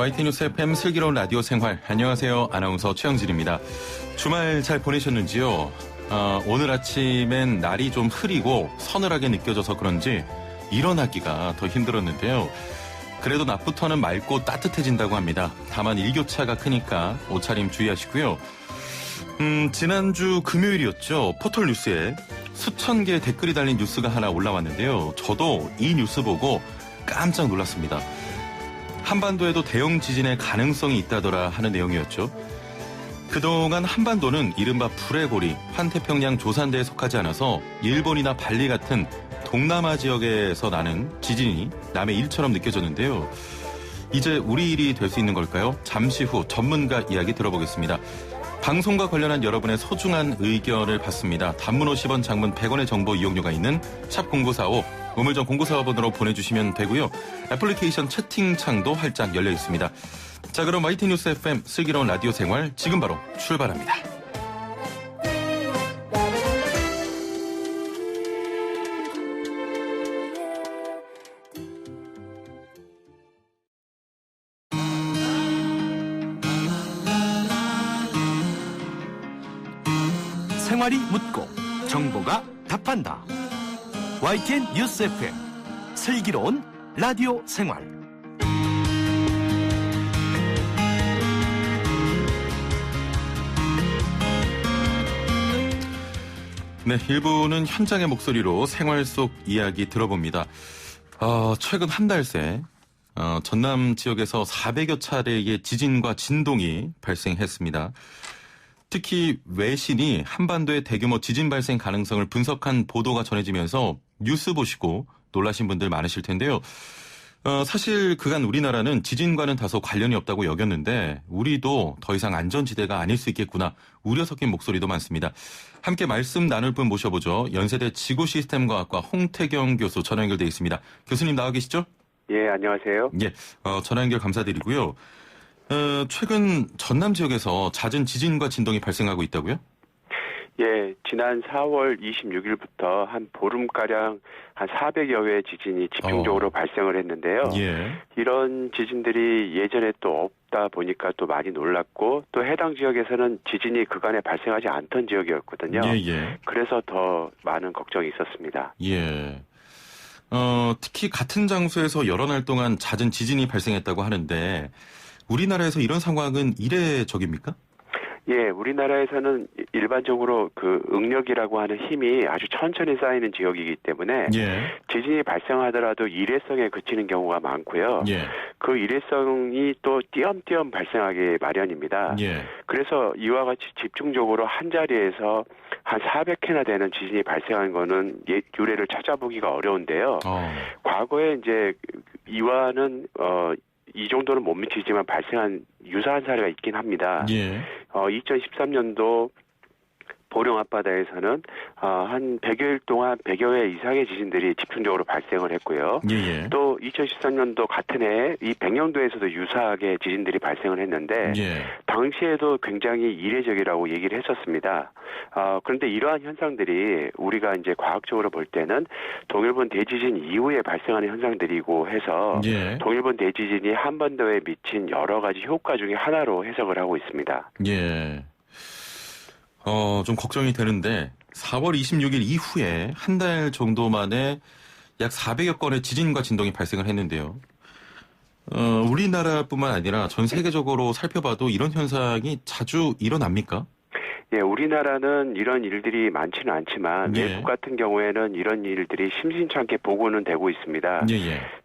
YT뉴스 FM 슬기로운 라디오 생활. 안녕하세요. 아나운서 최영진입니다. 주말 잘 보내셨는지요? 오늘 아침엔 날이 좀 흐리고 서늘하게 느껴져서 그런지 일어나기가 더 힘들었는데요. 그래도 낮부터는 맑고 따뜻해진다고 합니다. 다만 일교차가 크니까 옷차림 주의하시고요. 지난주 금요일이었죠. 포털 뉴스에 수천 개의 댓글이 달린 뉴스가 하나 올라왔는데요. 저도 이 뉴스 보고 깜짝 놀랐습니다. 한반도에도 대형 지진의 가능성이 있다더라 하는 내용이었죠. 그동안 한반도는 이른바 불의 고리, 환태평양 조산대에 속하지 않아서 일본이나 발리 같은 동남아 지역에서 나는 지진이 남의 일처럼 느껴졌는데요. 이제 우리 일이 될 수 있는 걸까요? 잠시 후 전문가 이야기 들어보겠습니다. 방송과 관련한 여러분의 소중한 의견을 받습니다. 단문 50원, 장문 100원의 정보 이용료가 있는 샵 0945, 우물정 0945번으로 보내주시면 되고요. 애플리케이션 채팅창도 활짝 열려 있습니다. 자, 그럼 YT뉴스 FM 슬기로운 라디오 생활 지금 바로 출발합니다. 생활이 묻고 정보가 답한다. YTN 뉴스 FM 슬기로운 라디오 생활. 네, 1부는 현장의 목소리로 생활 속 이야기 들어봅니다. 최근 한 달 새 전남 지역에서 400여 차례의 지진과 진동이 발생했습니다. 특히 외신이 한반도의 대규모 지진 발생 가능성을 분석한 보도가 전해지면서 뉴스 보시고 놀라신 분들 많으실 텐데요. 사실 그간 우리나라는 지진과는 다소 관련이 없다고 여겼는데 우리도 더 이상 안전지대가 아닐 수 있겠구나 우려 섞인 목소리도 많습니다. 함께 말씀 나눌 분 모셔보죠. 연세대 지구시스템과학과 홍태경 교수 전화 연결돼 있습니다. 교수님 나와 계시죠? 예, 안녕하세요. 예, 전화 연결 감사드리고요. 최근 전남 지역에서 잦은 지진과 진동이 발생하고 있다고요? 예, 지난 4월 26일부터 한 보름가량 한 400여 회의 지진이 집중적으로 발생을 했는데요. 예. 이런 지진들이 예전에 또 없다 보니까 또 많이 놀랐고 또 해당 지역에서는 지진이 그간에 발생하지 않던 지역이었거든요. 예. 그래서 더 많은 걱정이 있었습니다. 예. 특히 같은 장소에서 여러 날 동안 잦은 지진이 발생했다고 하는데 우리나라에서 이런 상황은 이례적입니까? 예, 우리나라에서는 일반적으로 그 응력이라고 하는 힘이 아주 천천히 쌓이는 지역이기 때문에 지진이 발생하더라도 일회성에 그치는 경우가 많고요. 그 일회성이 또 띄엄띄엄 발생하기 마련입니다. 그래서 이와 같이 집중적으로 한 자리에서 한 400회나 되는 지진이 발생한 거는 유례를 찾아보기가 어려운데요. 과거에 이제 이와는 이 정도는 못 미치지만 발생한 유사한 사례가 있긴 합니다. 2013년도 보령 앞바다에서는 한 100여일 동안 100여 회 이상의 지진들이 집중적으로 발생을 했고요. 또 2013년도 같은 해에 이 백령도에서도 유사하게 지진들이 발생을 했는데 당시에도 굉장히 이례적이라고 얘기를 했었습니다. 그런데 이러한 현상들이 우리가 이제 과학적으로 볼 때는 동일본 대지진 이후에 발생하는 현상들이고 해서 동일본 대지진이 한반도에 미친 여러 가지 효과 중에 하나로 해석을 하고 있습니다. 좀 걱정이 되는데 4월 26일 이후에 한 달 정도 만에 약 400여 건의 지진과 진동이 발생을 했는데요. 우리나라뿐만 아니라 전 세계적으로 살펴봐도 이런 현상이 자주 일어납니까? 예, 우리나라는 이런 일들이 많지는 않지만 외국 같은 경우에는 이런 일들이 심심찮게 보고는 되고 있습니다.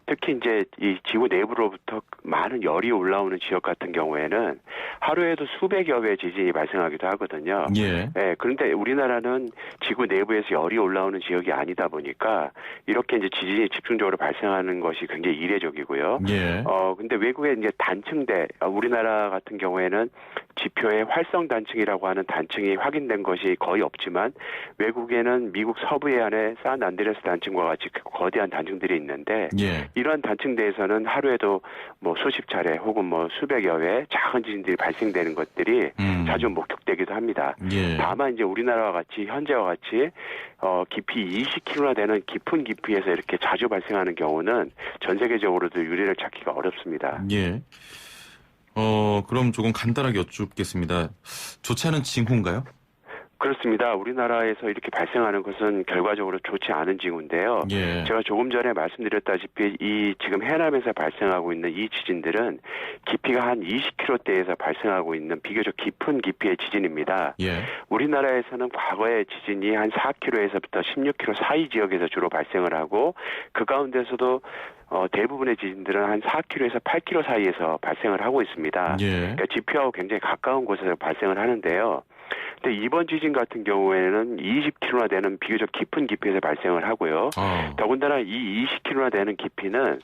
특히 이제 이 지구 내부로부터 많은 열이 올라오는 지역 같은 경우에는 하루에도 수백여 회 지진이 발생하기도 하거든요. 그런데 우리나라는 지구 내부에서 열이 올라오는 지역이 아니다 보니까 이렇게 이제 지진이 집중적으로 발생하는 것이 굉장히 이례적이고요. 근데 외국의 이제 단층대, 우리나라 같은 경우에는 지표의 활성 단층이라고 하는 단층이 확인된 것이 거의 없지만 외국에는 미국 서부 해안의 산 안드레스 단층과 같이 거대한 단층들이 있는데 이러한 단층대에서는 하루에도 뭐 수십 차례 혹은 뭐 수백여 회 작은 지진들이 발생되는 것들이 자주 목격되기도 합니다. 다만 이제 우리나라와 같이 현재와 같이 깊이 20km나 되는 깊은 깊이에서 이렇게 자주 발생하는 경우는 전 세계적으로도 유례를 찾기가 어렵습니다. 그럼 조금 간단하게 여쭙겠습니다. 좋지 않은 징후인가요? 그렇습니다. 우리나라에서 이렇게 발생하는 것은 결과적으로 좋지 않은 징후인데요. 예. 제가 조금 전에 말씀드렸다시피 이 지금 해남에서 발생하고 있는 이 지진들은 깊이가 한 20km대에서 발생하고 있는 비교적 깊은 깊이의 지진입니다. 예. 우리나라에서는 과거에 지진이 한 4km에서부터 16km 사이 지역에서 주로 발생을 하고 그 가운데서도 대부분의 지진들은 한 4km에서 8km 사이에서 발생을 하고 있습니다. 예. 그러니까 지표하고 굉장히 가까운 곳에서 발생을 하는데요. 근데 이번 지진 같은 경우에는 20km나 되는 비교적 깊은 깊이에서 발생을 하고요. 더군다나 이 20km나 되는 깊이는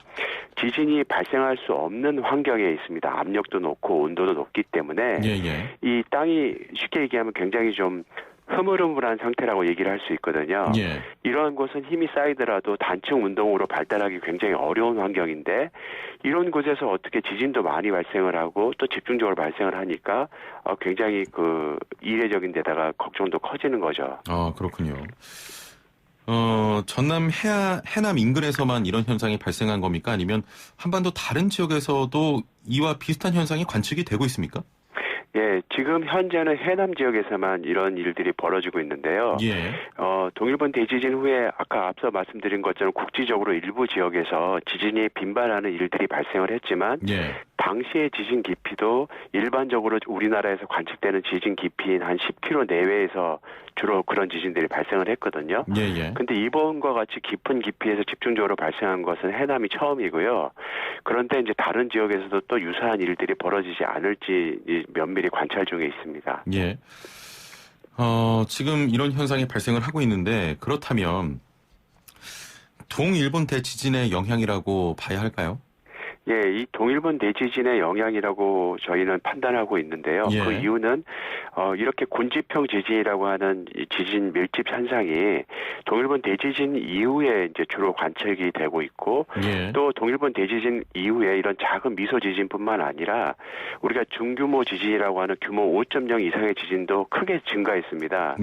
지진이 발생할 수 없는 환경에 있습니다. 압력도 높고 온도도 높기 때문에 이 땅이 쉽게 얘기하면 굉장히 좀 흐물흐물한 상태라고 얘기를 할 수 있거든요. 예. 이러한 곳은 힘이 쌓이더라도 단층 운동으로 발달하기 굉장히 어려운 환경인데 이런 곳에서 어떻게 지진도 많이 발생을 하고 또 집중적으로 발생을 하니까 굉장히 이례적인 데다가 걱정도 커지는 거죠. 그렇군요. 전남 해남 인근에서만 이런 현상이 발생한 겁니까? 아니면 한반도 다른 지역에서도 이와 비슷한 현상이 관측이 되고 있습니까? 예, 지금 현재는 해남 지역에서만 이런 일들이 벌어지고 있는데요. 예. 동일본 대지진 후에 아까 앞서 말씀드린 것처럼 국지적으로 일부 지역에서 지진이 빈발하는 일들이 발생을 했지만 당시의 지진 깊이도 일반적으로 우리나라에서 관측되는 지진 깊이인 한 10km 내외에서 주로 그런 지진들이 발생을 했거든요. 근데 이번과 같이 깊은 깊이에서 집중적으로 발생한 것은 해남이 처음이고요. 그런데 이제 다른 지역에서도 또 유사한 일들이 벌어지지 않을지 면밀히 관찰 중에 있습니다. 예. 지금 이런 현상이 발생을 하고 있는데 그렇다면 동일본 대지진의 영향이라고 봐야 할까요? 예, 이 동일본 대지진의 영향이라고 저희는 판단하고 있는데요. 그 이유는 이렇게 군지평 지진이라고 하는 이 지진 밀집 현상이 동일본 대지진 이후에 이제 주로 관측이 되고 있고 또 동일본 대지진 이후에 이런 작은 미소 지진뿐만 아니라 우리가 중규모 지진이라고 하는 규모 5.0 이상의 지진도 크게 증가했습니다.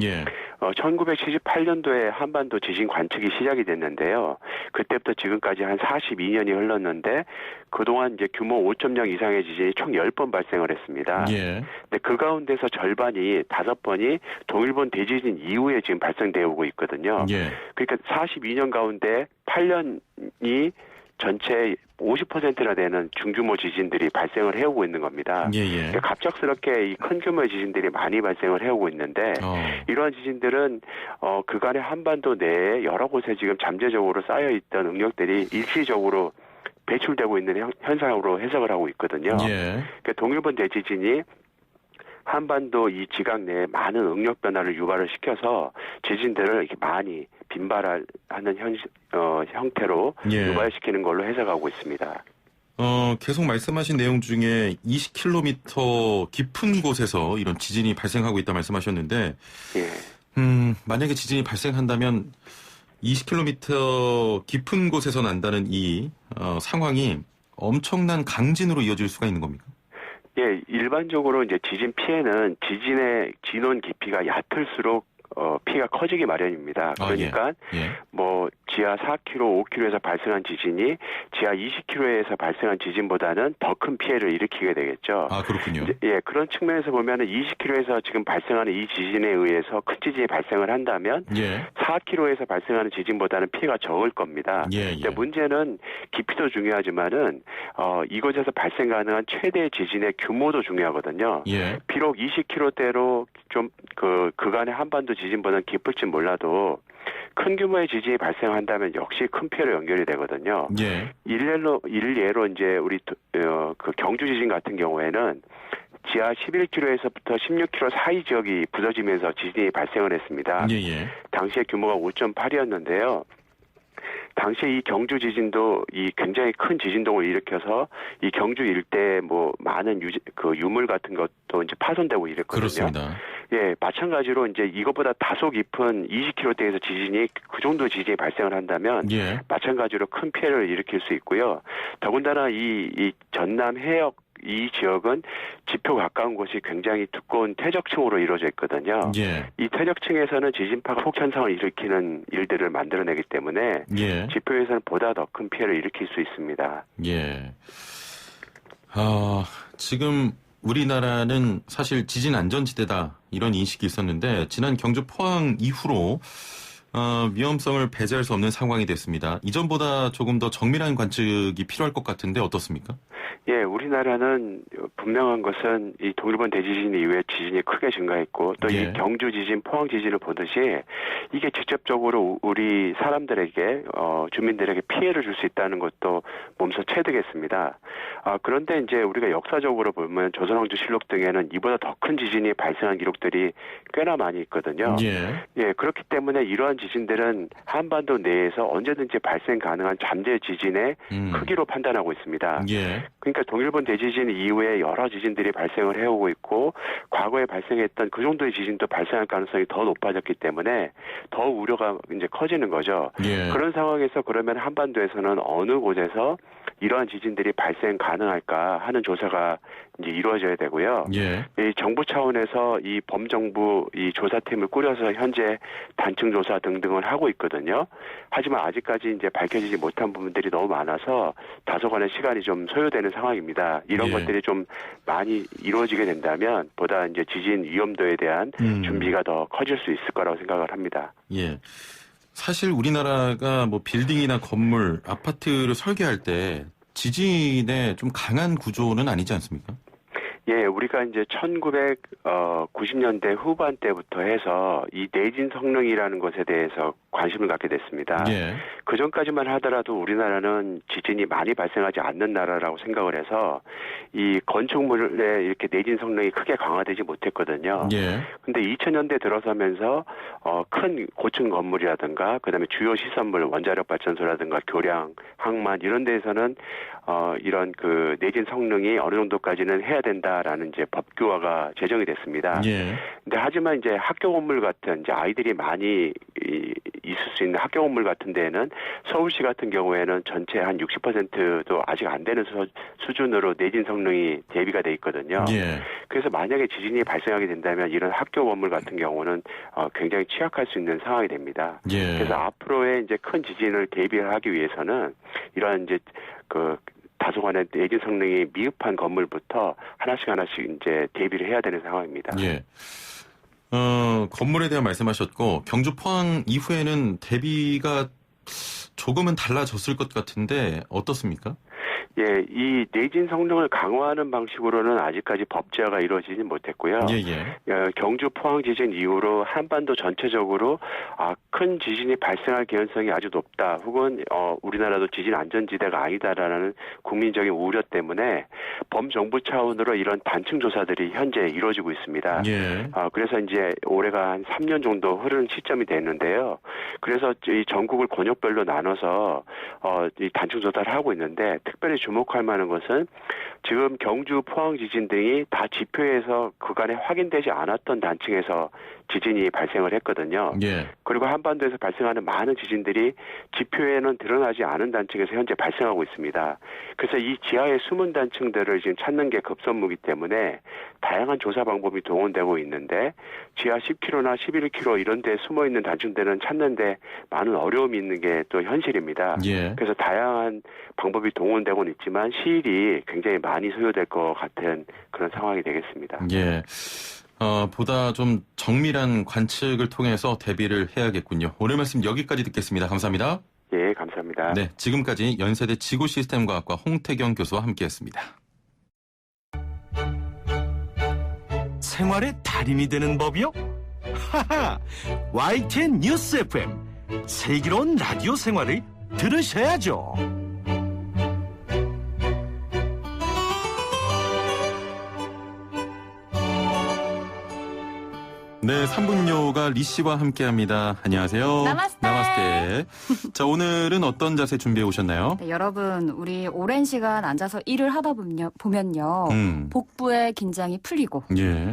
1978년도에 한반도 지진 관측이 시작이 됐는데요. 그때부터 지금까지 한 42년이 흘렀는데 그동안 이제 규모 5.0 이상의 지진이 총 10번 발생을 했습니다. 근데 그 가운데서 절반이 5번이 동일본 대지진 이후에 지금 발생되어 오고 있거든요. 그러니까 42년 가운데 8년이 전체 50%나 되는 중규모 지진들이 발생을 해오고 있는 겁니다. 그러니까 갑작스럽게 이 큰 규모의 지진들이 많이 발생을 해오고 있는데 이러한 지진들은 그간의 한반도 내에 여러 곳에 지금 잠재적으로 쌓여있던 응력들이 일시적으로 배출되고 있는 현상으로 해석을 하고 있거든요. 그러니까 동일본 대지진이 한반도 이 지각 내에 많은 응력 변화를 유발을 시켜서 지진들을 이렇게 많이 빈발하는 형태로 유발시키는 걸로 해석하고 있습니다. 계속 말씀하신 내용 중에 20km 깊은 곳에서 이런 지진이 발생하고 있다 말씀하셨는데, 만약에 지진이 발생한다면 20km 깊은 곳에서 난다는 이 상황이 엄청난 강진으로 이어질 수가 있는 겁니까? 예, 일반적으로 이제 지진 피해는 지진의 진원 깊이가 얕을수록 피해가 커지기 마련입니다. 그러니까 뭐 지하 4km, 5km에서 발생한 지진이 지하 20km에서 발생한 지진보다는 더 큰 피해를 일으키게 되겠죠. 그렇군요. 예, 그런 측면에서 보면은 20km에서 지금 발생하는 이 지진에 의해서 큰 지진이 발생을 한다면 4km에서 발생하는 지진보다는 피해가 적을 겁니다. 근데 문제는 깊이도 중요하지만은 이곳에서 발생 가능한 최대 지진의 규모도 중요하거든요. 비록 20km대로 좀 그간의 한반도 지진보다는 깊을지 몰라도 큰 규모의 지진이 발생한다면 역시 큰 피해로 연결이 되거든요. 일례로 이제 우리 그 경주 지진 같은 경우에는 지하 11km에서부터 16km 사이 지역이 부서지면서 지진이 발생을 했습니다. 당시에 규모가 5.8이었는데요. 당시에 이 경주 지진도 이 굉장히 큰 지진동을 일으켜서 이 경주 일대에 뭐 많은 유물 같은 것도 이제 파손되고 이랬거든요. 그렇습니다. 예, 마찬가지로 이제 이것보다 다소 깊은 20km대에서 지진이 그 정도 지진이 발생을 한다면 마찬가지로 큰 피해를 일으킬 수 있고요. 더군다나 이 전남 해역 이 지역은 지표 가까운 곳이 굉장히 두꺼운 퇴적층으로 이루어져 있거든요. 이 퇴적층에서는 지진파가 폭 현상을 일으키는 일들을 만들어내기 때문에 지표에서는 보다 더 큰 피해를 일으킬 수 있습니다. 지금 우리나라는 사실 지진 안전지대다 이런 인식이 있었는데 지난 경주 포항 이후로 위험성을 배제할 수 없는 상황이 됐습니다. 이전보다 조금 더 정밀한 관측이 필요할 것 같은데 어떻습니까? 예, 우리나라는 분명한 것은 이 동일본 대지진 이후에 지진이 크게 증가했고 또 이 경주 지진, 포항 지진을 보듯이 이게 직접적으로 우리 사람들에게 주민들에게 피해를 줄 수 있다는 것도 몸소 체득했습니다. 그런데 이제 우리가 역사적으로 보면 조선왕조실록 등에는 이보다 더 큰 지진이 발생한 기록들이 꽤나 많이 있거든요. 예, 그렇기 때문에 이러한 지진들은 한반도 내에서 언제든지 발생 가능한 잠재 지진의 크기로 판단하고 있습니다. 그러니까 동일본 대지진 이후에 여러 지진들이 발생을 해오고 있고 과거에 발생했던 그 정도의 지진도 발생할 가능성이 더 높아졌기 때문에 더 우려가 이제 커지는 거죠. 그런 상황에서 그러면 한반도에서는 어느 곳에서 이러한 지진들이 발생 가능할까 하는 조사가 이제 이루어져야 되고요. 이 정부 차원에서 이 범정부 이 조사팀을 꾸려서 현재 단층 조사 등등을 하고 있거든요. 하지만 아직까지 이제 밝혀지지 못한 부분들이 너무 많아서 다소간의 시간이 좀 소요되는 상황입니다. 이런 것들이 좀 많이 이루어지게 된다면 보다 이제 지진 위험도에 대한 준비가 더 커질 수 있을 거라고 생각을 합니다. 사실 우리나라가 뭐 빌딩이나 건물, 아파트를 설계할 때 지진의 좀 강한 구조는 아니지 않습니까? 예, 우리가 이제 1990년대 후반 때부터 해서 이 내진 성능이라는 것에 대해서 관심을 갖게 됐습니다. 그 전까지만 하더라도 우리나라는 지진이 많이 발생하지 않는 나라라고 생각을 해서 이 건축물의 이렇게 내진 성능이 크게 강화되지 못했거든요. 근데 2000년대 들어서면서 큰 고층 건물이라든가 그다음에 주요 시설물, 원자력 발전소라든가 교량, 항만 이런 데에서는 이런 그 내진 성능이 어느 정도까지는 해야 된다라는 이제 법규화가 제정이 됐습니다. 근데 하지만 이제 학교 건물 같은 이제 아이들이 많이 있을 수 있는 학교 건물 같은 데에는 서울시 같은 경우에는 전체 한 60%도 아직 안 되는 수준으로 내진 성능이 대비가 돼 있거든요. 그래서 만약에 지진이 발생하게 된다면 이런 학교 건물 같은 경우는 굉장히 취약할 수 있는 상황이 됩니다. 그래서 앞으로의 이제 큰 지진을 대비하기 위해서는 이런 이제 그 다소간의 내진 성능이 미흡한 건물부터 하나씩 이제 대비를 해야 되는 상황입니다. 건물에 대한 말씀하셨고 경주 포항 이후에는 대비가 조금은 달라졌을 것 같은데 어떻습니까? 예, 이 내진 성능을 강화하는 방식으로는 아직까지 법제화가 이루어지지 못했고요. 경주 포항 지진 이후로 한반도 전체적으로 큰 지진이 발생할 개연성이 아주 높다. 혹은 우리나라도 지진 안전지대가 아니다라는 국민적인 우려 때문에 범정부 차원으로 이런 단층 조사들이 현재 이루어지고 있습니다. 그래서 이제 올해가 한 3년 정도 흐르는 시점이 됐는데요. 그래서 이 전국을 권역별로 나눠서 이 단층 조사를 하고 있는데 특별히 주목할 만한 것은 지금 경주 포항 지진 등이 다 지표에서 그간에 확인되지 않았던 단층에서 지진이 발생을 했거든요. 그리고 한반도에서 발생하는 많은 지진들이 지표에는 드러나지 않은 단층에서 현재 발생하고 있습니다. 그래서 이 지하의 숨은 단층들을 지금 찾는 게 급선무기 때문에 다양한 조사 방법이 동원되고 있는데 지하 10km나 11km 이런 데 숨어있는 단층들은 찾는데 많은 어려움이 있는 게 또 현실입니다. 그래서 다양한 방법이 동원되고는 있지만 시일이 굉장히 많이 소요될 것 같은 그런 상황이 되겠습니다. 보다 좀 정밀한 관측을 통해서 대비를 해야겠군요. 오늘 말씀 여기까지 듣겠습니다. 감사합니다. 예, 감사합니다. 네, 지금까지 연세대 지구시스템과학과 홍태경 교수와 함께했습니다. 생활의 달인이 되는 법이요? 하하! YTN 뉴스 FM 슬기로운 라디오 생활을 들으셔야죠. 네, 3분요가 리 씨와 함께합니다. 안녕하세요. 나마스테. 자, 오늘은 어떤 자세 준비해 오셨나요? 네, 여러분, 우리 오랜 시간 앉아서 일을 하다 보면요. 복부의 긴장이 풀리고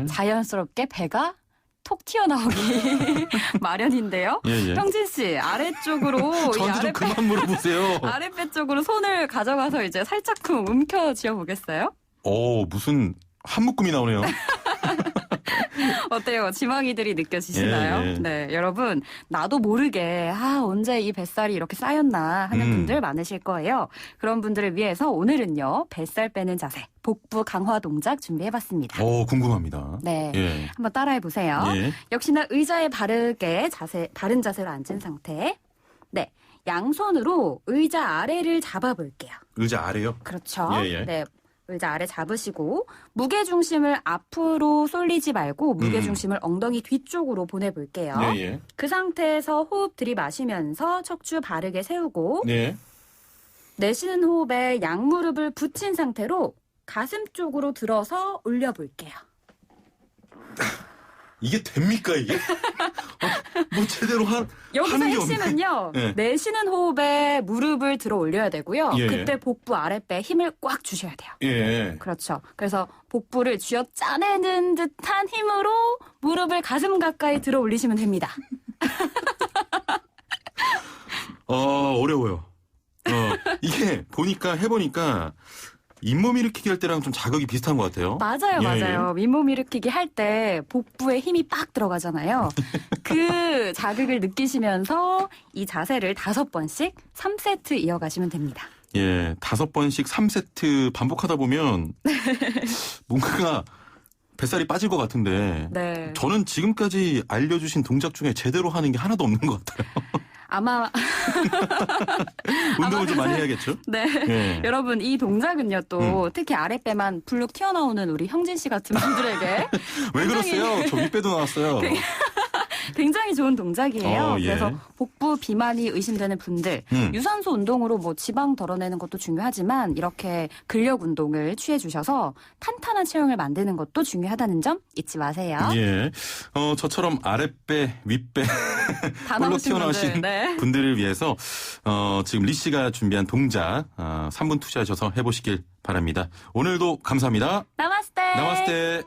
자연스럽게 배가 톡 튀어나오기 마련인데요. 형진 씨, 아래쪽으로 저한테 좀 그만 물어보세요. 아랫배 쪽으로 손을 가져가서 이제 살짝쿵 움켜쥐어 보겠어요? 무슨 한묶음이 나오네요. 어때요? 지망이들이 느껴지시나요? 예. 네, 여러분 나도 모르게 언제 이 뱃살이 이렇게 쌓였나 하는 분들 많으실 거예요. 그런 분들을 위해서 오늘은요 뱃살 빼는 자세, 복부 강화 동작 준비해봤습니다. 궁금합니다. 네, 예. 한번 따라해보세요. 예. 역시나 의자에 바른 자세로 앉은 상태. 네, 양손으로 의자 아래를 잡아볼게요. 의자 아래요? 그렇죠. 예. 네. 의자 아래 잡으시고 무게중심을 앞으로 쏠리지 말고 무게중심을 엉덩이 뒤쪽으로 보내볼게요. 예. 그 상태에서 호흡 들이마시면서 척추 바르게 세우고 네. 내쉬는 호흡에 양무릎을 붙인 상태로 가슴 쪽으로 들어서 올려볼게요. 이게 됩니까 이게? 뭐 제대로 여기서 하는 게 핵심은요. 네. 내쉬는 호흡에 무릎을 들어 올려야 되고요. 예. 그때 복부 아랫배에 힘을 꽉 주셔야 돼요. 예. 그렇죠. 그래서 복부를 쥐어 짜내는 듯한 힘으로 무릎을 가슴 가까이 들어 올리시면 됩니다. 어려워요. 이게 해보니까 잇몸 일으키기 할 때랑 좀 자극이 비슷한 것 같아요. 맞아요. 잇몸 일으키기 할 때 복부에 힘이 빡 들어가잖아요. 그 자극을 느끼시면서 이 자세를 5번씩 3세트 이어가시면 됩니다. 예, 5번씩 3세트 반복하다 보면 뭔가 뱃살이 빠질 것 같은데 네. 저는 지금까지 알려주신 동작 중에 제대로 하는 게 하나도 없는 것 같아요. 아마 운동을 좀 많이 해야겠죠? 네. 예. 여러분 이 동작은요 또 특히 아랫배만 불룩 튀어나오는 우리 형진 씨 같은 분들에게 왜 그러세요? 저 윗배도 나왔어요. 굉장히 좋은 동작이에요. 예. 그래서 복부 비만이 의심되는 분들 유산소 운동으로 뭐 지방 덜어내는 것도 중요하지만 이렇게 근력 운동을 취해 주셔서 탄탄한 체형을 만드는 것도 중요하다는 점 잊지 마세요. 예. 저처럼 아랫배, 윗배 다 홀로 나오신 튀어나오신 분들, 네. 분들을 위해서 지금 리 씨가 준비한 동작 3분 투자하셔서 해보시길 바랍니다. 오늘도 감사합니다. 나마스테. 나마스테.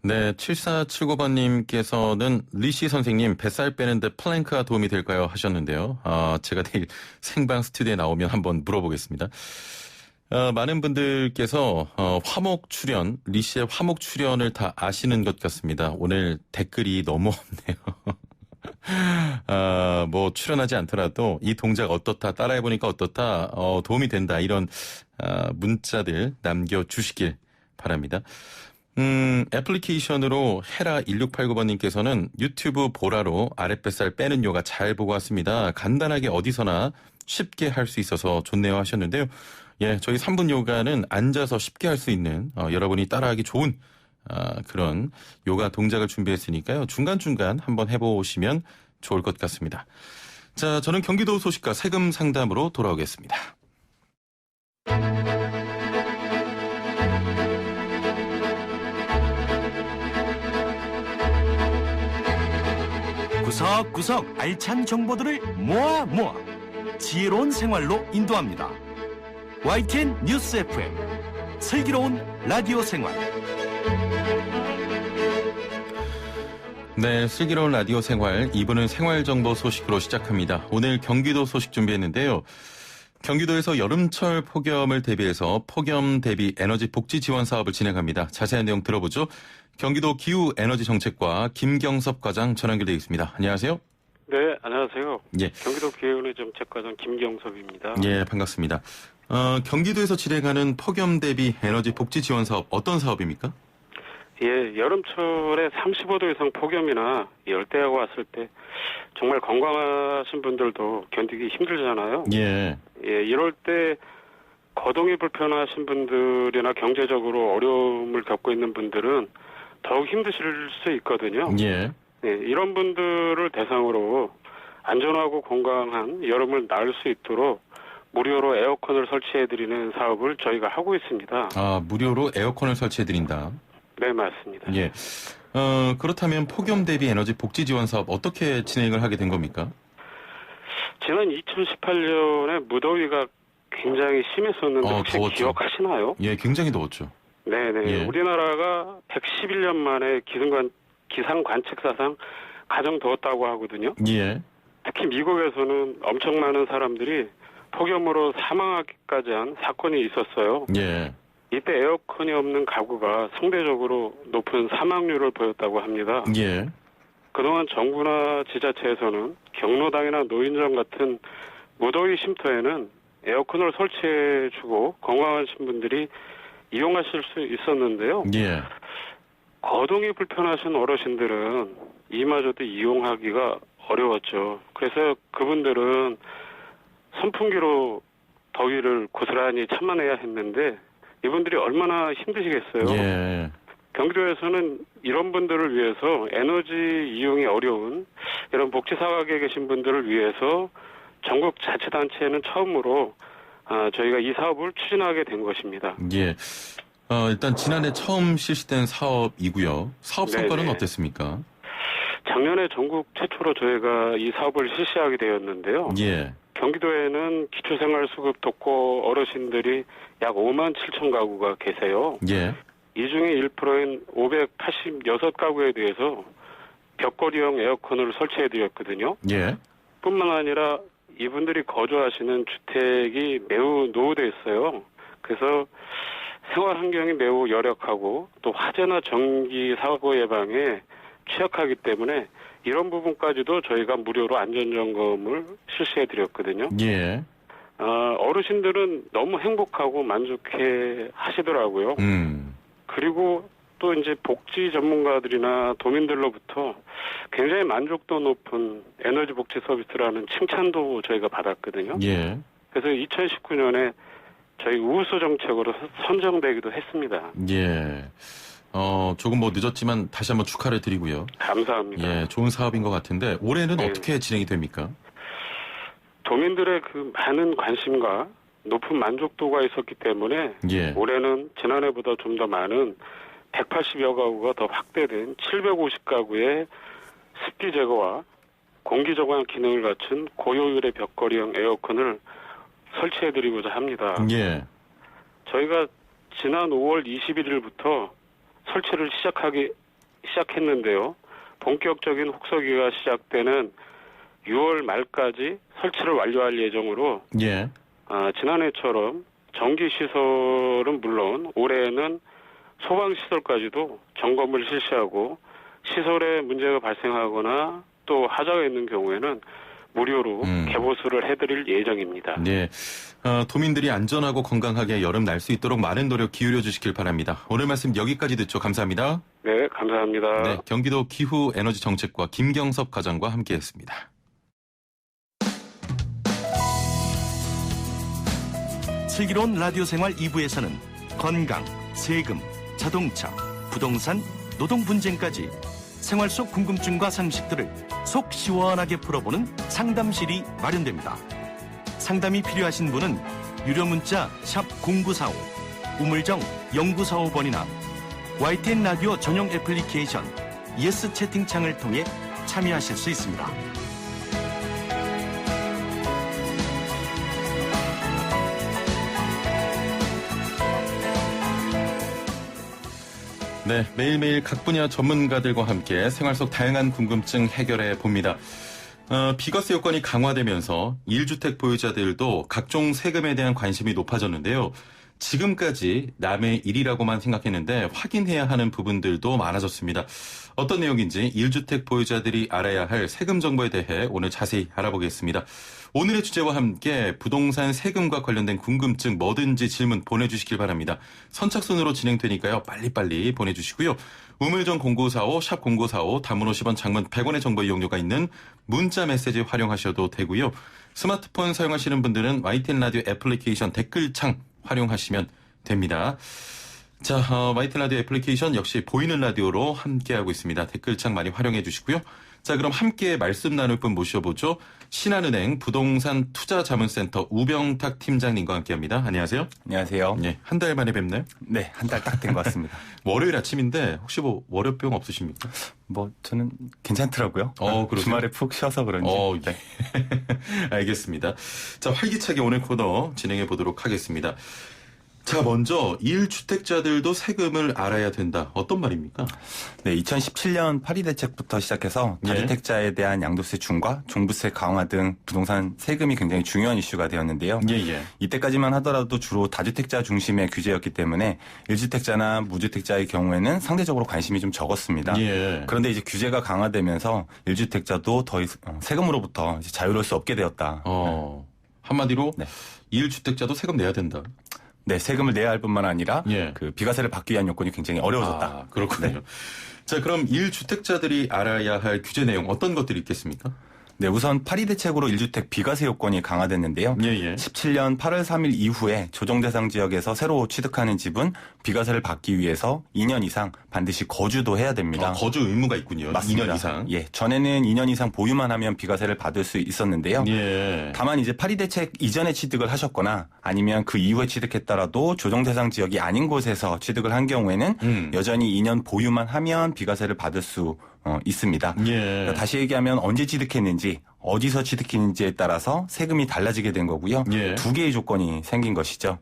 네, 7479번님께서는 리씨 선생님 뱃살 빼는데 플랭크가 도움이 될까요? 하셨는데요. 제가 내일 생방 스튜디오에 나오면 한번 물어보겠습니다. 많은 분들께서 화목 출연, 리씨의 화목 출연을 다 아시는 것 같습니다. 오늘 댓글이 너무 없네요. 뭐 출연하지 않더라도 이 동작 어떻다, 따라해보니까 어떻다, 도움이 된다 이런 문자들 남겨주시길 바랍니다. 애플리케이션으로 헤라1689번님께서는 유튜브 보라로 아랫뱃살 빼는 요가 잘 보고 왔습니다. 간단하게 어디서나 쉽게 할 수 있어서 좋네요 하셨는데요. 예, 저희 3분 요가는 앉아서 쉽게 할 수 있는 여러분이 따라하기 좋은 그런 요가 동작을 준비했으니까요. 중간중간 한번 해보시면 좋을 것 같습니다. 자, 저는 경기도 소식과 세금 상담으로 돌아오겠습니다. 구석구석 알찬 정보들을 모아 지혜로운 생활로 인도합니다. YTN 뉴스 FM 슬기로운 라디오 생활. 네, 슬기로운 라디오 생활 2부는 생활정보 소식으로 시작합니다. 오늘 경기도 소식 준비했는데요. 경기도에서 여름철 폭염을 대비해서 폭염 대비 에너지 복지 지원 사업을 진행합니다. 자세한 내용 들어보죠. 경기도 기후에너지정책과 김경섭 과장 전화 연결되어 있습니다. 안녕하세요. 네, 안녕하세요. 예. 경기도 기후에너지정책과장 김경섭입니다. 예, 반갑습니다. 경기도에서 진행하는 폭염 대비 에너지 복지 지원 사업 어떤 사업입니까? 예, 여름철에 35도 이상 폭염이나 열대야가 왔을 때 정말 건강하신 분들도 견디기 힘들잖아요. 예. 예, 이럴 때 거동이 불편하신 분들이나 경제적으로 어려움을 겪고 있는 분들은 더욱 힘드실 수 있거든요. 예. 예, 이런 분들을 대상으로 안전하고 건강한 여름을 나을 수 있도록 무료로 에어컨을 설치해드리는 사업을 저희가 하고 있습니다. 무료로 에어컨을 설치해드린다. 네, 맞습니다. 예. 그렇다면 폭염 대비 에너지 복지 지원 사업 어떻게 진행을 하게 된 겁니까? 지난 2018년에 무더위가 굉장히 심했었는데 혹시 더웠죠. 기억하시나요? 예, 굉장히 더웠죠. 네네. 예. 우리나라가 111년 만에 기승전 기상 관측사상 가장 더웠다고 하거든요. 예. 특히 미국에서는 엄청 많은 사람들이 폭염으로 사망하기까지 한 사건이 있었어요. 예. 이때 에어컨이 없는 가구가 상대적으로 높은 사망률을 보였다고 합니다. 예. 그동안 정부나 지자체에서는 경로당이나 노인정 같은 무더위 쉼터에는 에어컨을 설치해주고 건강하신 분들이 이용하실 수 있었는데요. 예. 거동이 불편하신 어르신들은 이마저도 이용하기가 어려웠죠. 그래서 그분들은 선풍기로 더위를 고스란히 참아내야 했는데 이분들이 얼마나 힘드시겠어요. 예. 경기도에서는 이런 분들을 위해서 에너지 이용이 어려운 이런 복지사각에 계신 분들을 위해서 전국 자치단체에는 처음으로 저희가 이 사업을 추진하게 된 것입니다. 예. 일단 지난해 처음 실시된 사업이고요. 사업 성과는 네네. 어땠습니까? 작년에 전국 최초로 저희가 이 사업을 실시하게 되었는데요. 예. 경기도에는 기초생활수급 독거 어르신들이 약 5만 7천 가구가 계세요. 예. 이 중에 1%인 586가구에 대해서 벽걸이형 에어컨을 설치해드렸거든요. 예. 뿐만 아니라 이분들이 거주하시는 주택이 매우 노후돼 있어요. 그래서 생활 환경이 매우 열악하고 또 화재나 전기 사고 예방에 취약하기 때문에 이런 부분까지도 저희가 무료로 안전점검을 실시해드렸거든요. 예. 어르신들은 너무 행복하고 만족해 하시더라고요. 그리고 또 이제 복지 전문가들이나 도민들로부터 굉장히 만족도 높은 에너지 복지 서비스라는 칭찬도 저희가 받았거든요. 예. 그래서 2019년에 저희 우수 정책으로 선정되기도 했습니다. 예. 조금 늦었지만 다시 한번 축하를 드리고요. 감사합니다. 예, 좋은 사업인 것 같은데 올해는 네. 어떻게 진행이 됩니까? 도민들의 그 많은 관심과 높은 만족도가 있었기 때문에 예. 올해는 지난해보다 좀 더 많은 180여 가구가 더 확대된 750가구의 습기 제거와 공기 정화 기능을 갖춘 고효율의 벽걸이형 에어컨을 설치해드리고자 합니다. 예. 저희가 지난 5월 21일부터 설치를 시작했는데요. 본격적인 혹서기가 시작되는 6월 말까지 설치를 완료할 예정으로 예. 지난해처럼 전기시설은 물론 올해는 소방시설까지도 점검을 실시하고 시설에 문제가 발생하거나 또 하자가 있는 경우에는 무료로 개보수를 해드릴 예정입니다. 네, 도민들이 안전하고 건강하게 여름 날 수 있도록 많은 노력 기울여 주시길 바랍니다. 오늘 말씀 여기까지 듣죠. 감사합니다. 네, 감사합니다. 네, 경기도 기후에너지정책과 김경섭 과장과 함께했습니다. 슬기로운 라디오 생활 2부에서는 건강, 세금, 자동차, 부동산, 노동 분쟁까지 생활 속 궁금증과 상식들을 속 시원하게 풀어보는 상담실이 마련됩니다. 상담이 필요하신 분은 유료 문자 샵 0945, 우물정 0945번이나 YTN 라디오 전용 애플리케이션 예스 채팅창을 통해 참여하실 수 있습니다. 네, 매일매일 각 분야 전문가들과 함께 생활 속 다양한 궁금증 해결해 봅니다. 비과세 요건이 강화되면서 1주택 보유자들도 각종 세금에 대한 관심이 높아졌는데요. 지금까지 남의 일이라고만 생각했는데 확인해야 하는 부분들도 많아졌습니다. 어떤 내용인지 1주택 보유자들이 알아야 할 세금 정보에 대해 오늘 자세히 알아보겠습니다. 오늘의 주제와 함께 부동산 세금과 관련된 궁금증 뭐든지 질문 보내주시길 바랍니다. 선착순으로 진행되니까요. 빨리빨리 보내주시고요. 우물정 0945 샵 0945 단문 50원 장문 100원의 정보 이용료가 있는 문자 메시지 활용하셔도 되고요. 스마트폰 사용하시는 분들은 YTN 라디오 애플리케이션 댓글창 활용하시면 됩니다. 자, YTN 라디오 애플리케이션 역시 보이는 라디오로 함께하고 있습니다. 댓글창 많이 활용해 주시고요. 자, 그럼 함께 말씀 나눌 분 모셔보죠. 신한은행 부동산 투자자문센터 우병탁 팀장님과 함께합니다. 안녕하세요. 안녕하세요. 네, 한 달 만에 뵙나요? 네, 한 달 딱 된 것 같습니다. 월요일 아침인데 혹시 뭐 월요병 없으십니까? 저는 괜찮더라고요. 그러세요? 주말에 푹 쉬어서 그런지. 네. 알겠습니다. 자, 활기차게 오늘 코너 진행해 보도록 하겠습니다. 자, 먼저 1주택자들도 세금을 알아야 된다. 어떤 말입니까? 네, 2017년 파리 대책부터 시작해서 다주택자에 대한 양도세 중과 종부세 강화 등 부동산 세금이 굉장히 중요한 이슈가 되었는데요. 이때까지만 하더라도 주로 다주택자 중심의 규제였기 때문에 1주택자나 무주택자의 경우에는 상대적으로 관심이 좀 적었습니다. 그런데 이제 규제가 강화되면서 1주택자도 더 세금으로부터 이제 자유로울 수 없게 되었다. 한마디로 1주택자도 세금 내야 된다. 네, 세금을 내야 할 뿐만 아니라 그 비과세를 받기 위한 요건이 굉장히 어려워졌다. 그렇군요. 네. 자, 그럼 1주택자들이 알아야 할 규제 내용 어떤 것들이 있겠습니까? 네, 우선 파리 대책으로 1주택 비과세 요건이 강화됐는데요. 17년 8월 3일 이후에 조정 대상 지역에서 새로 취득하는 집은 비과세를 받기 위해서 2년 이상 반드시 거주도 해야 됩니다. 거주 의무가 있군요. 맞습니다. 2년 이상. 예, 전에는 2년 이상 보유만 하면 비과세를 받을 수 있었는데요. 다만 이제 파리 대책 이전에 취득을 하셨거나 아니면 그 이후에 취득했더라도 조정 대상 지역이 아닌 곳에서 취득을 한 경우에는 여전히 2년 보유만 하면 비과세를 받을 수 있습니다. 그러니까 다시 얘기하면 언제 취득했는지 어디서 취득했는지에 따라서 세금이 달라지게 된 거고요. 두 개의 조건이 생긴 것이죠.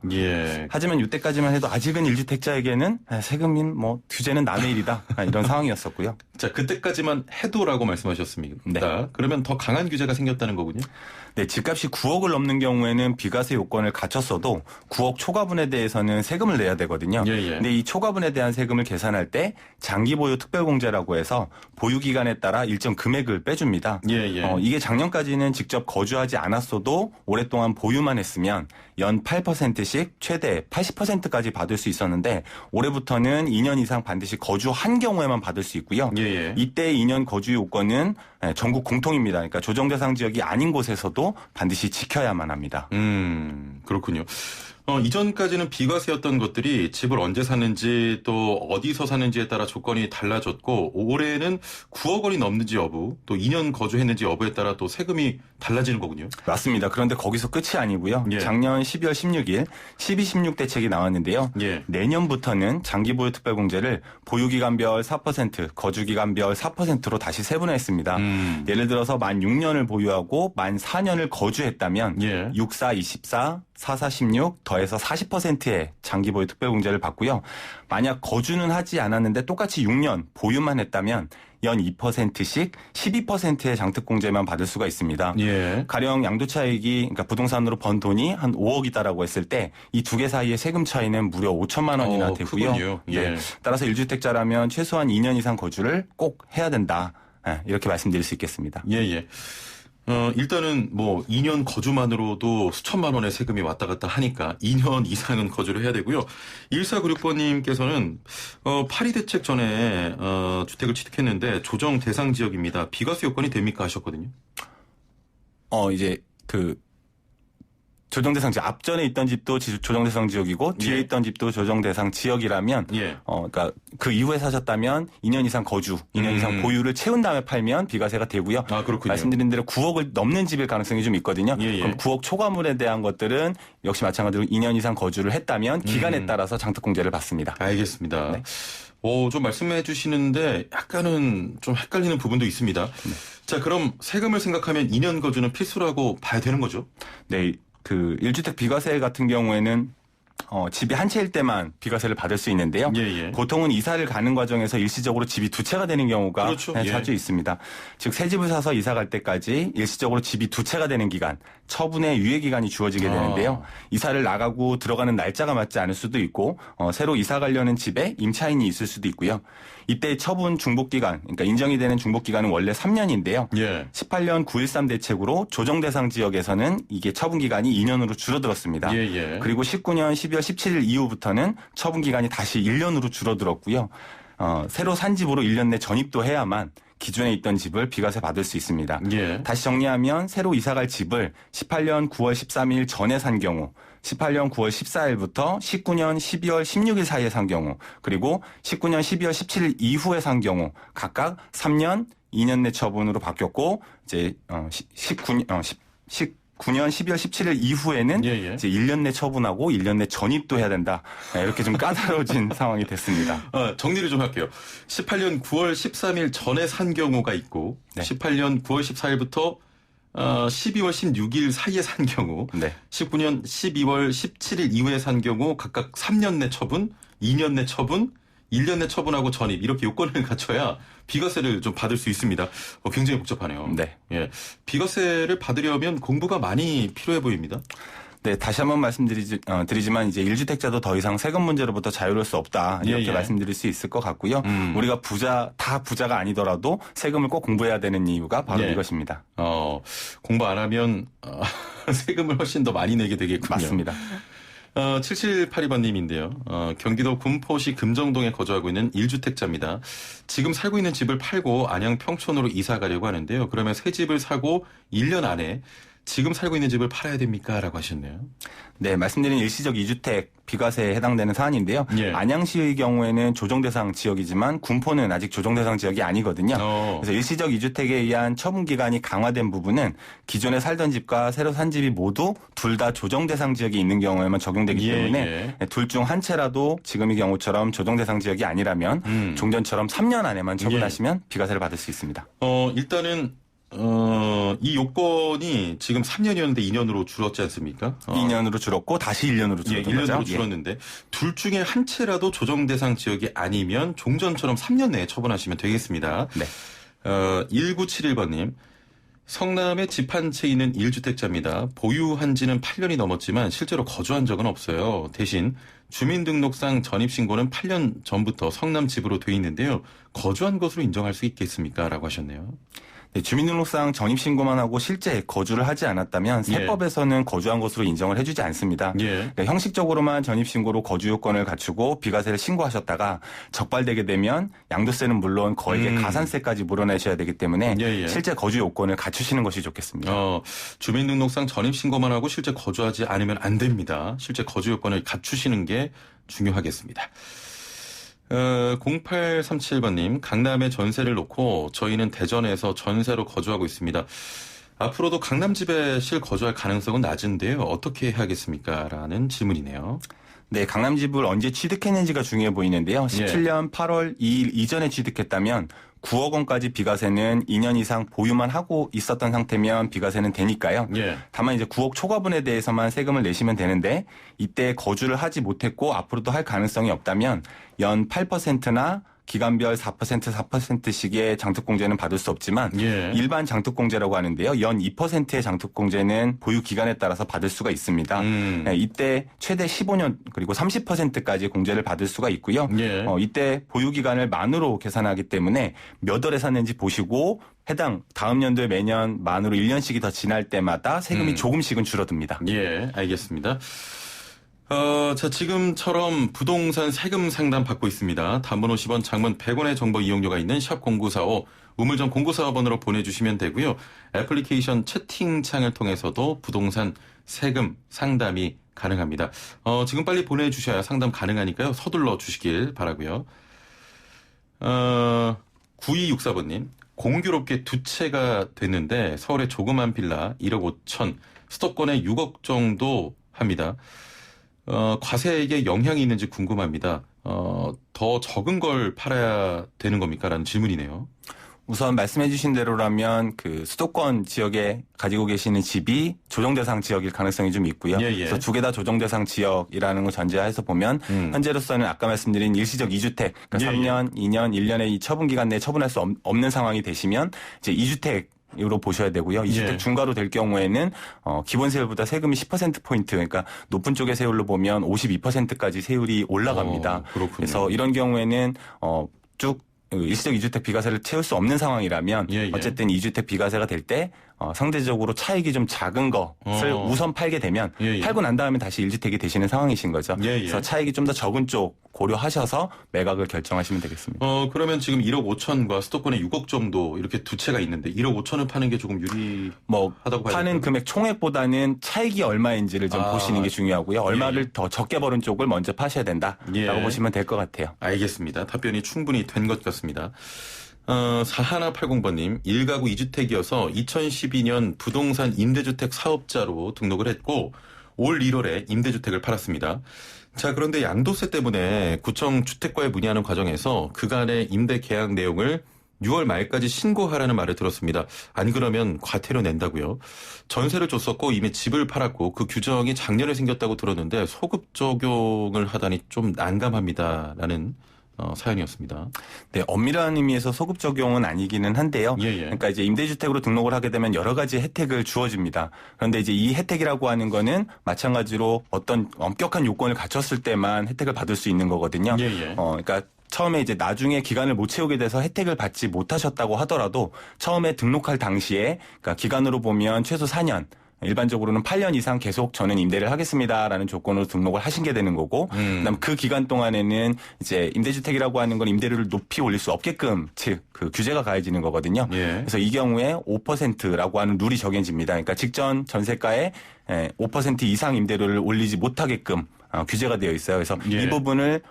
하지만 이때까지만 해도 아직은 1주택자에게는 세금인 규제는 남의 일이다 이런 상황이었었고요. 자, 그때까지만 해도라고 말씀하셨습니다. 네. 그러면 더 강한 규제가 생겼다는 거군요. 네, 집값이 9억을 넘는 경우에는 비과세 요건을 갖췄어도 9억 초과분에 대해서는 세금을 내야 되거든요. 근데 이 초과분에 대한 세금을 계산할 때 장기 보유 특별공제라고 해서 보유 기간에 따라 일정 금액을 빼줍니다. 이게 작년까지는 직접 거주하지 않았어도 오랫동안 보유만 했으면 연 8%씩 최대 80%까지 받을 수 있었는데 올해부터는 2년 이상 반드시 거주한 경우에만 받을 수 있고요. 이때 2년 거주 요건은 전국 공통입니다. 그러니까 조정 대상 지역이 아닌 곳에서도 반드시 지켜야만 합니다. 그렇군요. 이전까지는 비과세였던 것들이 집을 언제 샀는지 또 어디서 샀는지에 따라 조건이 달라졌고 올해는 9억 원이 넘는지 여부 또 2년 거주했는지 여부에 따라 또 세금이 달라지는 거군요. 맞습니다. 그런데 거기서 끝이 아니고요. 작년 12월 16일 12.16 대책이 나왔는데요. 내년부터는 장기보유 특별공제를 보유기간별 4%, 거주기간별 4%로 다시 세분화했습니다. 예를 들어서 만 6년을 보유하고 만 4년을 거주했다면 6, 4, 24, 4, 4, 16 더해서 40%의 장기보유 특별공제를 받고요. 만약 거주는 하지 않았는데 똑같이 6년 보유만 했다면 연 2%씩 12%의 장특공제만 받을 수가 있습니다. 가령 양도차익이 그러니까 부동산으로 번 돈이 한 5억이다라고 했을 때 이 두 개 사이의 세금 차이는 무려 5천만 원이나 되고요. 따라서 1주택자라면 최소한 2년 이상 거주를 꼭 해야 된다. 이렇게 말씀드릴 수 있겠습니다. 일단은 2년 거주만으로도 수천만 원의 세금이 왔다 갔다 하니까 2년 이상은 거주를 해야 되고요. 1496번님께서는 파리 대책 전에 주택을 취득했는데 조정 대상 지역입니다. 비과세 요건이 됩니까 하셨거든요. 이제 조정 대상 지역 앞전에 있던 집도 조정 대상 지역이고 뒤에 있던 집도 조정 대상 지역이라면 그러니까 그 이후에 사셨다면 2년 이상 거주, 2년 이상 보유를 채운 다음에 팔면 비과세가 되고요. 그렇군요. 말씀드린 대로 9억을 넘는 집일 가능성이 좀 있거든요. 그럼 9억 초과물에 대한 것들은 역시 마찬가지로 2년 이상 거주를 했다면 기간에 따라서 장특공제를 받습니다. 알겠습니다. 네. 좀 말씀해 주시는데 약간은 좀 헷갈리는 부분도 있습니다. 자, 그럼 세금을 생각하면 2년 거주는 필수라고 봐야 되는 거죠? 네. 1주택 비과세 같은 경우에는 집이 한 채일 때만 비과세를 받을 수 있는데요. 보통은 이사를 가는 과정에서 일시적으로 집이 두 채가 되는 경우가 자주 있습니다. 즉 새 집을 사서 이사 갈 때까지 일시적으로 집이 두 채가 되는 기간, 처분의 유예 기간이 주어지게 되는데요. 이사를 나가고 들어가는 날짜가 맞지 않을 수도 있고 새로 이사 가려는 집에 임차인이 있을 수도 있고요. 이때 처분 중복 기간, 그러니까 인정이 되는 중복 기간은 원래 3년인데요. 18년 9.13 대책으로 조정 대상 지역에서는 이게 처분 기간이 2년으로 줄어들었습니다. 그리고 19년 12월 17일 이후부터는 처분 기간이 다시 1년으로 줄어들었고요. 새로 산 집으로 1년 내 전입도 해야만 기존에 있던 집을 비과세 받을 수 있습니다. 다시 정리하면 새로 이사갈 집을 18년 9월 13일 전에 산 경우 18년 9월 14일부터 19년 12월 16일 사이에 산 경우 그리고 19년 12월 17일 이후에 산 경우 각각 3년, 2년 내 처분으로 바뀌었고 이제 19년 12월 17일 이후에는 이제 1년 내 처분하고 1년 내 전입도 해야 된다. 이렇게 좀 까다로워진 상황이 됐습니다. 정리를 좀 할게요. 18년 9월 13일 전에 산 경우가 있고 18년 9월 14일부터 12월 16일 사이에 산 경우, 네. 19년 12월 17일 이후에 산 경우 각각 3년 내 처분, 2년 내 처분, 1년 내 처분하고 전입 이렇게 요건을 갖춰야 비과세를 좀 받을 수 있습니다. 굉장히 복잡하네요. 네. 예. 비과세를 받으려면 공부가 많이 필요해 보입니다. 네, 다시 한번 드리지만 이제 1주택자도 더 이상 세금 문제로부터 자유로울 수 없다. 이렇게 말씀드릴 수 있을 것 같고요. 우리가 다 부자가 아니더라도 세금을 꼭 공부해야 되는 이유가 바로 이것입니다. 공부 안 하면 세금을 훨씬 더 많이 내게 되겠군요. 맞습니다. 7782번님인데요. 경기도 군포시 금정동에 거주하고 있는 1주택자입니다. 지금 살고 있는 집을 팔고 안양 평촌으로 이사 가려고 하는데요. 그러면 새 집을 사고 1년 안에 지금 살고 있는 집을 팔아야 됩니까? 라고 하셨네요. 네, 말씀드린 일시적 2주택 비과세에 해당되는 사안인데요. 예. 안양시의 경우에는 조정대상 지역이지만 군포는 아직 조정대상 지역이 아니거든요. 그래서 일시적 2주택에 의한 처분기간이 강화된 부분은 기존에 살던 집과 새로 산 집이 모두 둘 다 조정대상 지역이 있는 경우에만 적용되기 때문에 둘 중 한 채라도 지금의 경우처럼 조정대상 지역이 아니라면 종전처럼 3년 안에만 처분하시면 비과세를 받을 수 있습니다. 일단은 이 요건이 지금 3년이었는데 2년으로 줄었지 않습니까? 2년으로 줄었고 다시 1년으로 줄었던 1년으로 줄었는데 둘 중에 한 채라도 조정 대상 지역이 아니면 종전처럼 3년 내에 처분하시면 되겠습니다. 네. 1971번님. 성남에 집 한 채 있는 1주택자입니다. 보유한 지는 8년이 넘었지만 실제로 거주한 적은 없어요. 대신 주민등록상 전입신고는 8년 전부터 성남 집으로 돼 있는데요. 거주한 것으로 인정할 수 있겠습니까? 라고 하셨네요. 네, 주민등록상 전입신고만 하고 실제 거주를 하지 않았다면 세법에서는 거주한 것으로 인정을 해주지 않습니다. 그러니까 형식적으로만 전입신고로 거주 요건을 갖추고 비과세를 신고하셨다가 적발되게 되면 양도세는 물론 거액의 가산세까지 물어내셔야 되기 때문에 실제 거주 요건을 갖추시는 것이 좋겠습니다. 주민등록상 전입신고만 하고 실제 거주하지 않으면 안 됩니다. 실제 거주 요건을 갖추시는 게 중요하겠습니다. 0837번님, 강남에 전세를 놓고 저희는 대전에서 전세로 거주하고 있습니다. 앞으로도 강남집에 실거주할 가능성은 낮은데요. 어떻게 해야겠습니까? 라는 질문이네요. 네, 강남집을 언제 취득했는지가 중요해 보이는데요. 17년 8월 2일 이전에 취득했다면 9억 원까지 비과세는 2년 이상 보유만 하고 있었던 상태면 비과세는 되니까요. 다만 이제 9억 초과분에 대해서만 세금을 내시면 되는데 이때 거주를 하지 못했고 앞으로도 할 가능성이 없다면 연 8%나 기간별 4%씩의 장특공제는 받을 수 없지만 일반 장특공제라고 하는데요. 연 2%의 장특공제는 보유 기간에 따라서 받을 수가 있습니다. 네, 이때 최대 15년 그리고 30%까지 공제를 받을 수가 있고요. 이때 보유 기간을 만으로 계산하기 때문에 몇 월에 샀는지 보시고 해당 다음 연도에 매년 만으로 1년씩이 더 지날 때마다 세금이 조금씩은 줄어듭니다. 예, 알겠습니다. 자, 지금처럼 부동산 세금 상담 받고 있습니다. 단문 50원, 장문 100원의 정보 이용료가 있는 샵 0945, 우물정 0945번으로 보내주시면 되고요. 애플리케이션 채팅창을 통해서도 부동산 세금 상담이 가능합니다. 지금 빨리 보내주셔야 상담 가능하니까요. 서둘러 주시길 바라고요. 9264번님, 공교롭게 두 채가 됐는데 서울의 조그만 빌라 1억 5천, 수도권에 6억 정도 합니다. 과세액에 영향이 있는지 궁금합니다. 더 적은 걸 팔아야 되는 겁니까? 라는 질문이네요. 우선 말씀해 주신 대로라면 그 수도권 지역에 가지고 계시는 집이 조정대상 지역일 가능성이 좀 있고요. 그래서 두 개 다 조정대상 지역이라는 걸 전제해서 보면 현재로서는 아까 말씀드린 일시적 2주택, 그러니까 3년, 2년, 1년의 이 처분기간 내에 처분할 수 없는 상황이 되시면 이제 2주택 으로 보셔야 되고요. 2주택 중과로 될 경우에는 기본 세율보다 세금이 10%포인트, 그러니까 높은 쪽의 세율로 보면 52%까지 세율이 올라갑니다. 그래서 이런 경우에는 쭉 일시적 2주택 비과세를 채울 수 없는 상황이라면 어쨌든 2주택 비과세가 될 때 상대적으로 차익이 좀 작은 것을 우선 팔게 되면 팔고 난 다음에 다시 1주택이 되시는 상황이신 거죠. 그래서 차익이 좀 더 적은 쪽 고려하셔서 매각을 결정하시면 되겠습니다. 그러면 지금 1억 5천과 수도권에 6억 정도 이렇게 두 채가 있는데 1억 5천을 파는 게 조금 유리하다고 봐야 파는 금액 총액보다는 차익이 얼마인지를 좀 보시는 게 중요하고요. 얼마를 더 적게 벌은 쪽을 먼저 파셔야 된다라고 보시면 될 것 같아요. 알겠습니다. 답변이 충분히 된 것 같습니다. 4180번님, 1가구 2주택이어서 2012년 부동산 임대주택 사업자로 등록을 했고 올 1월에 임대주택을 팔았습니다. 자, 그런데 양도세 때문에 구청 주택과에 문의하는 과정에서 그간의 임대 계약 내용을 6월 말까지 신고하라는 말을 들었습니다. 안 그러면 과태료 낸다고요. 전세를 줬었고 이미 집을 팔았고 그 규정이 작년에 생겼다고 들었는데 소급 적용을 하다니 좀 난감합니다라는 사연이었습니다. 네, 엄밀한 의미에서 소급 적용은 아니기는 한데요. 그러니까 이제 임대주택으로 등록을 하게 되면 여러 가지 혜택을 주어집니다. 그런데 이제 이 혜택이라고 하는 거는 마찬가지로 어떤 엄격한 요건을 갖췄을 때만 혜택을 받을 수 있는 거거든요. 그러니까 처음에 이제 나중에 기간을 못 채우게 돼서 혜택을 받지 못하셨다고 하더라도 처음에 등록할 당시에 그러니까 기간으로 보면 최소 4년 일반적으로는 8년 이상 계속 저는 임대를 하겠습니다라는 조건으로 등록을 하신 게 되는 거고, 그다음 그 기간 동안에는 이제 임대주택이라고 하는 건 임대료를 높이 올릴 수 없게끔 즉 그 규제가 가해지는 거거든요. 그래서 이 경우에 5%라고 하는 룰이 정해집니다. 그러니까 직전 전세가의 5% 이상 임대료를 올리지 못하게끔 규제가 되어 있어요. 그래서 이 부분을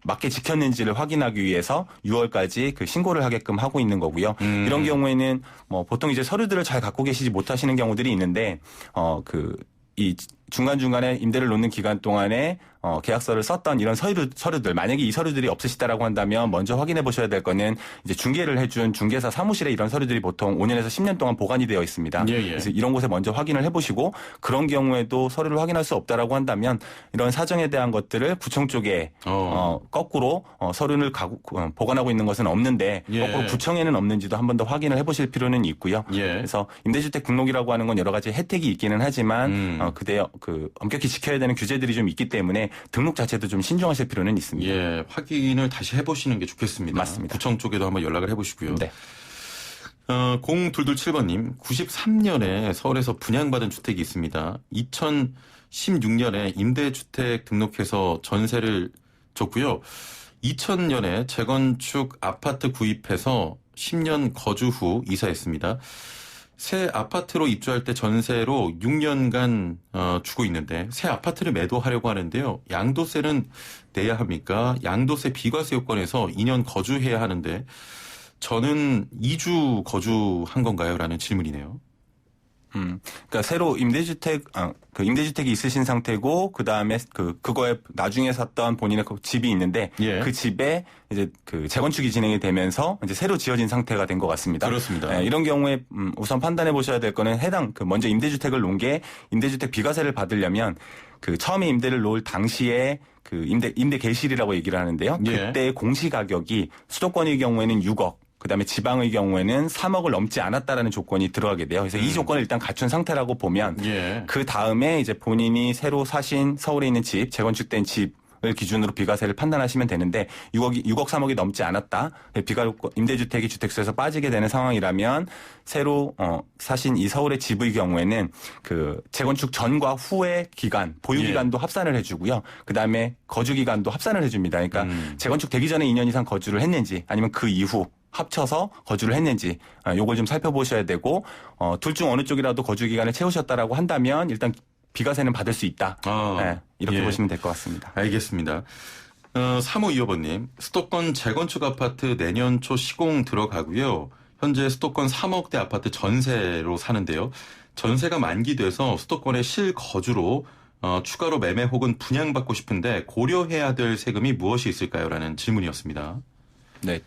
맞게 지켰는지를 확인하기 위해서 6월까지 그 신고를 하게끔 하고 있는 거고요. 이런 경우에는 뭐 보통 이제 서류들을 잘 갖고 계시지 못하시는 경우들이 있는데 이 중간중간에 임대를 놓는 기간 동안에 계약서를 썼던 이런 서류들 만약에 이 서류들이 없으시다라고 한다면 먼저 확인해 보셔야 될 거는 이제 중개를 해준 중개사 사무실에 이런 서류들이 보통 5년에서 10년 동안 보관이 되어 있습니다. 그래서 이런 곳에 먼저 확인을 해보시고 그런 경우에도 서류를 확인할 수 없다라고 한다면 이런 사정에 대한 것들을 구청 쪽에 거꾸로 서류를 보관하고 있는 것은 없는데 거꾸로 구청에는 없는지도 한 번 더 확인을 해보실 필요는 있고요. 그래서 임대주택 등록이라고 하는 건 여러 가지 혜택이 있기는 하지만 그 엄격히 지켜야 되는 규제들이 좀 있기 때문에 등록 자체도 좀 신중하실 필요는 있습니다. 확인을 다시 해보시는 게 좋겠습니다. 맞습니다. 구청 쪽에도 한번 연락을 해보시고요. 네. 0227번님, 93년에 서울에서 분양받은 주택이 있습니다. 2016년에 임대주택 등록해서 전세를 줬고요. 2000년에 재건축 아파트 구입해서 10년 거주 후 이사했습니다. 새 아파트로 입주할 때 전세로 6년간 주고 있는데 새 아파트를 매도하려고 하는데요. 양도세는 내야 합니까? 양도세 비과세 요건에서 2년 거주해야 하는데 저는 2주 거주한 건가요? 라는 질문이네요. 그러니까 새로 임대주택이 있으신 상태고 그 다음에 그거에 나중에 샀던 본인의 그 집이 있는데 그 집에 이제 그 재건축이 진행이 되면서 이제 새로 지어진 상태가 된 것 같습니다. 그렇습니다. 이런 경우에 우선 판단해 보셔야 될 거는 먼저 임대주택을 놓은 게 임대주택 비과세를 받으려면 그 처음에 임대를 놓을 당시에 그 임대 개시일이라고 얘기를 하는데요. 그때 공시 가격이 수도권의 경우에는 6억. 그다음에 지방의 경우에는 3억을 넘지 않았다라는 조건이 들어가게 돼요. 그래서 이 조건을 일단 갖춘 상태라고 보면 그 다음에 이제 본인이 새로 사신 서울에 있는 집, 재건축된 집을 기준으로 비과세를 판단하시면 되는데 6억 3억이 넘지 않았다. 임대주택이 주택수에서 빠지게 되는 상황이라면 새로 사신 이 서울의 집의 경우에는 그 재건축 전과 후의 기간, 보유 기간도 합산을 해주고요. 그다음에 거주 기간도 합산을 해줍니다. 그러니까 재건축 되기 전에 2년 이상 거주를 했는지 아니면 그 이후 합쳐서 거주를 했는지 요걸 좀 살펴보셔야 되고 둘 중 어느 쪽이라도 거주 기간을 채우셨다라고 한다면 일단 비과세는 받을 수 있다. 이렇게 보시면 될 것 같습니다. 알겠습니다. 3525번님, 수도권 재건축 아파트 내년 초 시공 들어가고요. 현재 수도권 3억대 아파트 전세로 사는데요. 전세가 만기돼서 수도권의 실거주로 추가로 매매 혹은 분양받고 싶은데 고려해야 될 세금이 무엇이 있을까요? 라는 질문이었습니다. 네.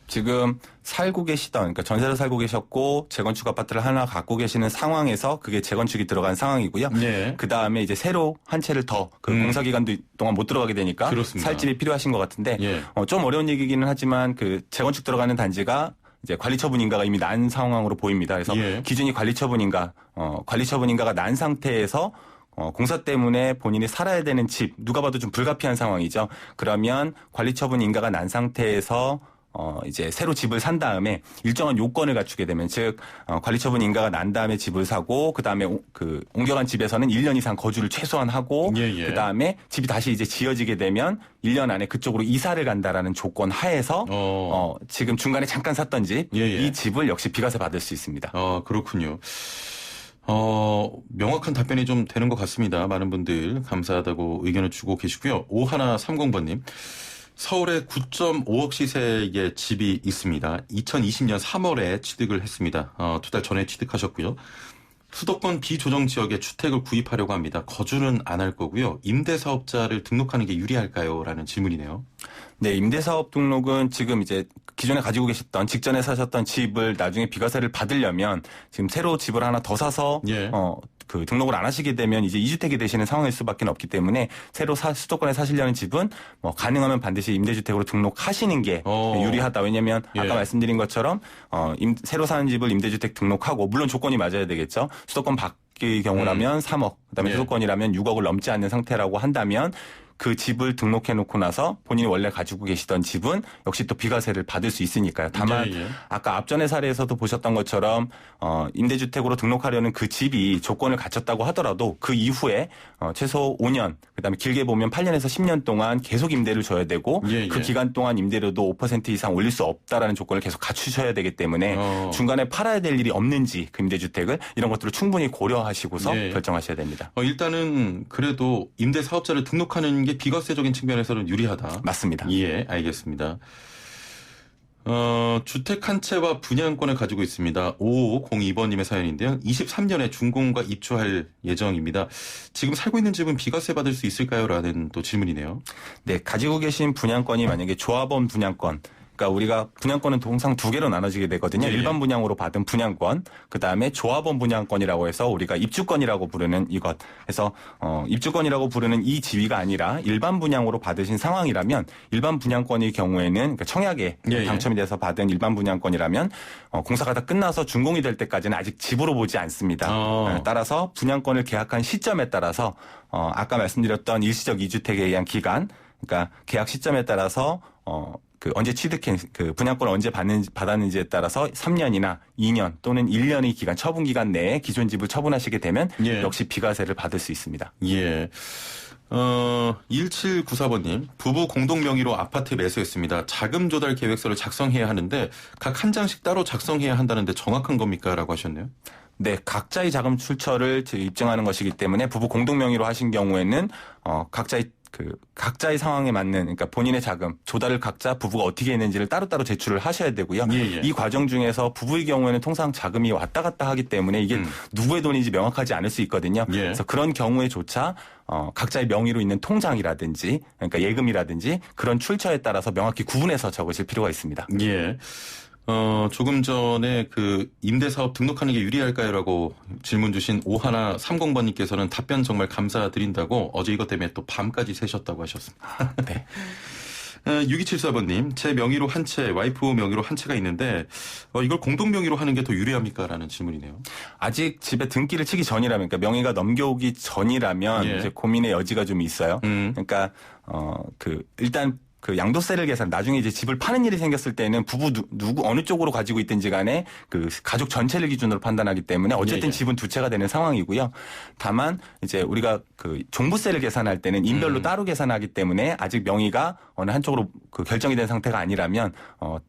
지금 살고 계시던, 그러니까 전세로 살고 계셨고 재건축 아파트를 하나 갖고 계시는 상황에서 그게 재건축이 들어간 상황이고요. 그 다음에 이제 새로 한 채를 더 그 공사 기간도 동안 못 들어가게 되니까 그렇습니다. 살 집이 필요하신 것 같은데 좀 어려운 얘기기는 하지만 그 재건축 들어가는 단지가 이제 관리처분인가가 이미 난 상황으로 보입니다. 그래서 기준이 관리처분인가가 난 상태에서 공사 때문에 본인이 살아야 되는 집, 누가 봐도 좀 불가피한 상황이죠. 그러면 관리처분인가가 난 상태에서 이제 새로 집을 산 다음에 일정한 요건을 갖추게 되면 즉 관리처분 인가가 난 다음에 집을 사고 그 다음에 그 옮겨간 집에서는 1년 이상 거주를 최소한 하고 그 다음에 집이 다시 이제 지어지게 되면 1년 안에 그쪽으로 이사를 간다라는 조건 하에서 지금 중간에 잠깐 샀던 집 이 집을 역시 비과세 받을 수 있습니다. 그렇군요. 명확한 답변이 좀 되는 것 같습니다. 많은 분들 감사하다고 의견을 주고 계시고요. 5130번님. 서울에 9.5억 시세의 집이 있습니다. 2020년 3월에 취득을 했습니다. 2달 전에 취득하셨고요. 수도권 비조정 지역에 주택을 구입하려고 합니다. 거주는 안 할 거고요. 임대사업자를 등록하는 게 유리할까요? 라는 질문이네요. 네, 임대사업 등록은 지금 이제 기존에 가지고 계셨던 직전에 사셨던 집을 나중에 비과세를 받으려면 지금 새로 집을 하나 더 사서 그 등록을 안 하시게 되면 이제 2주택이 되시는 상황일 수밖에 없기 때문에 새로 수도권에 사시려는 집은 뭐 가능하면 반드시 임대주택으로 등록하시는 게 유리하다. 왜냐하면 아까 말씀드린 것처럼 새로 사는 집을 임대주택 등록하고 물론 조건이 맞아야 되겠죠. 수도권 밖의 경우라면 3억, 그다음에 수도권이라면 6억을 넘지 않는 상태라고 한다면 그 집을 등록해 놓고 나서 본인이 원래 가지고 계시던 집은 역시 또 비과세를 받을 수 있으니까요. 다만 아까 앞전의 사례에서도 보셨던 것처럼 임대주택으로 등록하려는 그 집이 조건을 갖췄다고 하더라도 그 이후에 최소 5년, 그다음에 길게 보면 8년에서 10년 동안 계속 임대를 줘야 되고 그 기간 동안 임대료도 5% 이상 올릴 수 없다라는 조건을 계속 갖추셔야 되기 때문에 중간에 팔아야 될 일이 없는지 그 임대주택을 이런 것들을 충분히 고려하시고서 결정하셔야 됩니다. 일단은 그래도 임대사업자를 등록하는 게 비과세적인 측면에서는 유리하다. 맞습니다. 예, 알겠습니다. 주택 한 채와 분양권을 가지고 있습니다. 5502번님의 사연인데요. 23년에 준공과 입주할 예정입니다. 지금 살고 있는 집은 비과세 받을 수 있을까요? 라는 또 질문이네요. 네, 가지고 계신 분양권이 만약에 조합원 분양권, 그러니까 우리가 분양권은 통상 두 개로 나눠지게 되거든요. 일반 분양으로 받은 분양권, 그다음에 조합원 분양권이라고 해서 우리가 입주권이라고 부르는 이것. 그래서 입주권이라고 부르는 이 지위가 아니라 일반 분양으로 받으신 상황이라면 일반 분양권의 경우에는 그러니까 청약에 당첨이 돼서 받은 일반 분양권이라면 공사가 다 끝나서 준공이 될 때까지는 아직 집으로 보지 않습니다. 따라서 분양권을 계약한 시점에 따라서 아까 말씀드렸던 일시적 2주택에 의한 기간, 그러니까 계약 시점에 따라서 언제 취득한 그 분양권을 언제 받았는지에 따라서 3년이나 2년 또는 1년의 기간, 처분 기간 내에 기존 집을 처분하시게 되면 역시 비과세를 받을 수 있습니다. 예. 1794번님, 부부 공동 명의로 아파트 매수했습니다. 자금 조달 계획서를 작성해야 하는데 각 한 장씩 따로 작성해야 한다는데 정확한 겁니까? 라고 하셨네요. 네, 각자의 자금 출처를 입증하는 것이기 때문에 부부 공동 명의로 하신 경우에는 각자의 상황에 맞는, 그러니까 본인의 자금 조달을 각자 부부가 어떻게 했는지를 따로따로 제출을 하셔야 되고요. 이 과정 중에서 부부의 경우에는 통상 자금이 왔다 갔다 하기 때문에 이게 누구의 돈인지 명확하지 않을 수 있거든요. 그래서 그런 경우에조차 각자의 명의로 있는 통장이라든지, 그러니까 예금이라든지 그런 출처에 따라서 명확히 구분해서 적으실 필요가 있습니다. 예. 조금 전에 그 임대사업 등록하는 게 유리할까요?라고 질문 주신 5130번님께서는 답변 정말 감사드린다고 어제 이것 때문에 또 밤까지 새셨다고 하셨습니다. 네. 6274번님, 제 명의로 한 채, 와이프 명의로 한 채가 있는데 이걸 공동 명의로 하는 게 더 유리합니까? 라는 질문이네요. 아직 집에 등기를 치기 전이라면, 그러니까 명의가 넘겨오기 전이라면 이제 고민의 여지가 좀 있어요. 그러니까 일단 그 양도세를 나중에 이제 집을 파는 일이 생겼을 때는 부부 누구 어느 쪽으로 가지고 있든지 간에 그 가족 전체를 기준으로 판단하기 때문에 어쨌든 집은 두 채가 되는 상황이고요. 다만 이제 우리가 그 종부세를 계산할 때는 인별로 따로 계산하기 때문에 아직 명의가 어느 한쪽으로 그 결정이 된 상태가 아니라면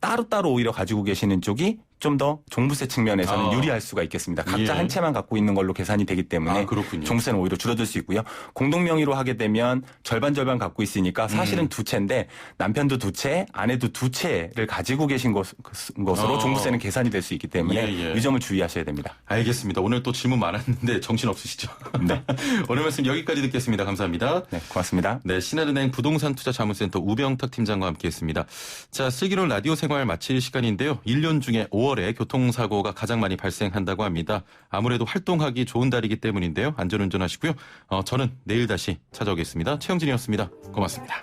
따로따로 오히려 가지고 계시는 쪽이 좀 더 종부세 측면에서는 유리할 수가 있겠습니다. 각자 한 채만 갖고 있는 걸로 계산이 되기 때문에 종부세는 오히려 줄어들 수 있고요. 공동 명의로 하게 되면 절반 갖고 있으니까 사실은 두 채인데 남편도 두 채, 아내도 두 채를 가지고 계신 것으로 종부세는 계산이 될 수 있기 때문에 이 점을 주의하셔야 됩니다. 알겠습니다. 오늘 또 질문 많았는데 정신 없으시죠? 네. 오늘 말씀 여기까지 듣겠습니다. 감사합니다. 네, 고맙습니다. 네, 신한은행 부동산투자자문센터 우병탁 팀장과 함께했습니다. 자, 슬기로운 라디오 생활 마칠 시간인데요. 1년 중에 5월에 교통사고가 가장 많이 발생한다고 합니다. 아무래도 활동하기 좋은 달이기 때문인데요. 안전운전하시고요. 저는 내일 다시 찾아오겠습니다. 최영진이었습니다. 고맙습니다.